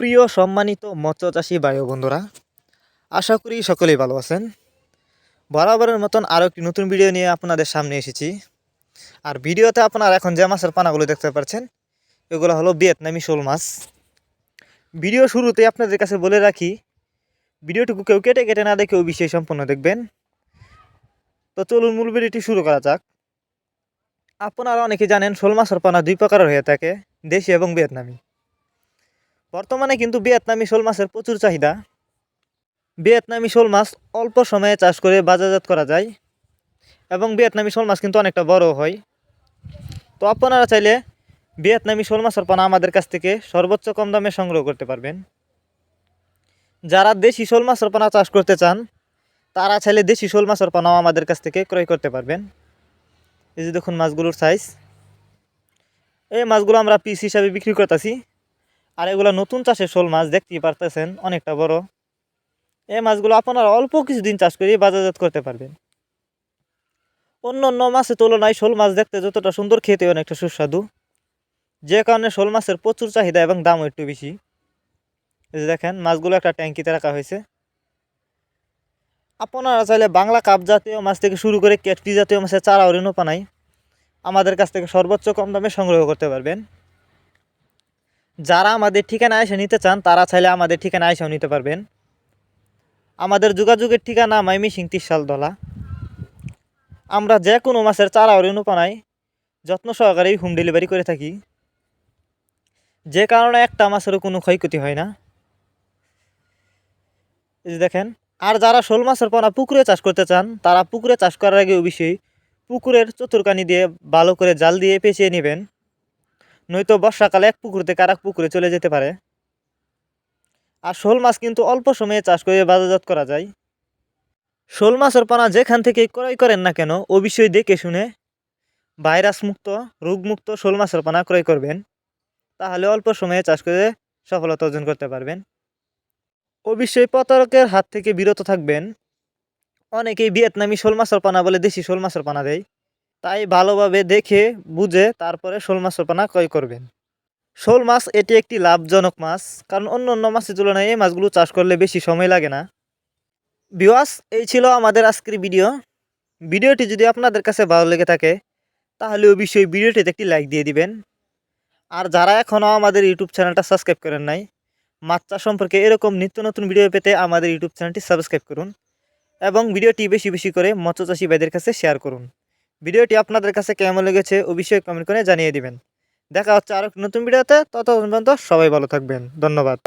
সুপ্রিয় সম্মানিত মৎস্যচাষী ভাই ও বন্ধুরা, আশা করি সকলেই ভালো আছেন। বরাবরের মতন আরও একটি নতুন ভিডিও নিয়ে আপনাদের সামনে এসেছি। আর ভিডিওতে আপনারা এখন যে মাছের পানাগুলো দেখতে পাচ্ছেন এগুলো হলো ভিয়েতনামি শোল মাছ। ভিডিও শুরুতে আপনাদের কাছে বলে রাখি, ভিডিওটুকু কেউ কেটে কেটে না দেখে বিষয় সম্পূর্ণ দেখবেন। তো চলুন মূল ভিডিওটি শুরু করা যাক। আপনারা অনেকে জানেন শোল মাছের পানা দুই প্রকারের হয়ে থাকে, দেশি এবং ভিয়েতনামি। বর্তমানে কিন্তু ভিয়েতনামি শোল মাছের প্রচুর চাহিদা। ভিয়েতনামি শোল মাছ অল্প সময়ে চাষ করে বাজারজাত করা যায় এবং ভিয়েতনামি শোল মাছ কিন্তু অনেকটা বড় হয়। তো আপনারা চাইলে ভিয়েতনামি শোল মাছের পানা আমাদের কাছ থেকে সর্বোচ্চ কম দামে সংগ্রহ করতে পারবেন। যারা দেশি শোল মাছের পানা চাষ করতে চান তারা চাইলে দেশি শোল মাছের পানাও আমাদের কাছ থেকে ক্রয় করতে পারবেন। এই যে দেখুন মাছগুলোর সাইজ, এই মাছগুলো আমরা পিস হিসাবে বিক্রি করতেছি। আর এগুলো নতুন চাষের শোল মাছ, দেখতেই পারতেছেন অনেকটা বড়। এই মাছগুলো আপনারা অল্প কিছুদিন চাষ করে বাজারজাত করতে পারবেন। অন্য অন্য মাছের তুলনায় শোল মাছ দেখতে যতটা সুন্দর, খেতে অনেকটা সুস্বাদু, যে কারণে শোল মাছের প্রচুর চাহিদা এবং দামও একটু বেশি। এই যে দেখেন মাছগুলো একটা ট্যাঙ্কিতে রাখা হয়েছে। আপনারা চাইলে বাংলা কাপ জাতীয় মাছ থেকে শুরু করে ক্যাটফি জাতীয় মাছের চারা ও রেণুপানাই আমাদের কাছ থেকে সর্বোচ্চ কম দামে সংগ্রহ করতে পারবেন। যারা আমাদের ঠিকানায় এসে নিতে চান তারা চাইলে আমাদের ঠিকানায় এসেও নিতে পারবেন। আমাদের যোগাযোগের ঠিকানা ময়মনসিংহ তিরশালতলা। আমরা যে কোনো মাছের চারা ও রেণুপানাই যত্ন সহকারে হোম ডেলিভারি করে থাকি, যে কারণে একটা মাছেরও কোনো ক্ষয়ক্ষতি হয় না। এই যে দেখেন, আর যারা শোল মাছের পোনা পুকুরে চাষ করতে চান তারা পুকুরে চাষ করার আগে অবশ্যই পুকুরের চতুর্কানি দিয়ে ভালো করে জাল দিয়ে পেঁচিয়ে নেবেন, নয়তো বর্ষাকালে এক পুকুর থেকে আরেক পুকুরে চলে যেতে পারে। আর শোল মাছ কিন্তু অল্প সময়ে চাষ করে বাজারজাত করা যায়। শোল মাছের পোনা যেখান থেকে ক্রয় করেন না কেন অবশ্যই দেখে শুনে ভাইরাস মুক্ত, রোগমুক্ত শোল মাছের পোনা ক্রয় করবেন, তাহলে অল্প সময়ে চাষ করে সফলতা অর্জন করতে পারবেন। অবশ্যই প্রতারকের হাত থেকে বিরত থাকবেন। অনেকেই ভিয়েতনামি শোল মাছের পানা বলে দেশি শোল মাছের পানা দেয়, তাই ভালোভাবে দেখে বুঝে তারপরে শোল মাছের পানা ক্রয় করবেন। শোল মাছ এটি একটি লাভজনক মাছ, কারণ অন্য অন্য মাছের তুলনায় এই মাছগুলো চাষ করলে বেশি সময় লাগে না। ভিউয়ার্স, এই ছিল আমাদের আজকের ভিডিও। ভিডিওটি যদি আপনাদের কাছে ভালো লেগে থাকে তাহলে অবশ্যই ভিডিওটিতে একটি লাইক দিয়ে দিবেন। আর যারা এখনও আমাদের ইউটিউব চ্যানেলটা সাবস্ক্রাইব করেন নাই, মাছ চাষ সম্পর্কে এরকম নিত্য নতুন ভিডিও পেতে আমাদের ইউটিউব চ্যানেলটি সাবস্ক্রাইব করুন এবং ভিডিওটি বেশি বেশি করে মৎস্যচাষী ভাইদের কাছে শেয়ার করুন। ভিডিওটি আপনাদের কাছে কেমন লেগেছে অবশ্যই কমেন্ট করে জানিয়ে দিবেন। দেখা হচ্ছে আরও নতুন ভিডিওতে, ততক্ষণ পর্যন্ত সবাই ভালো থাকবেন। ধন্যবাদ।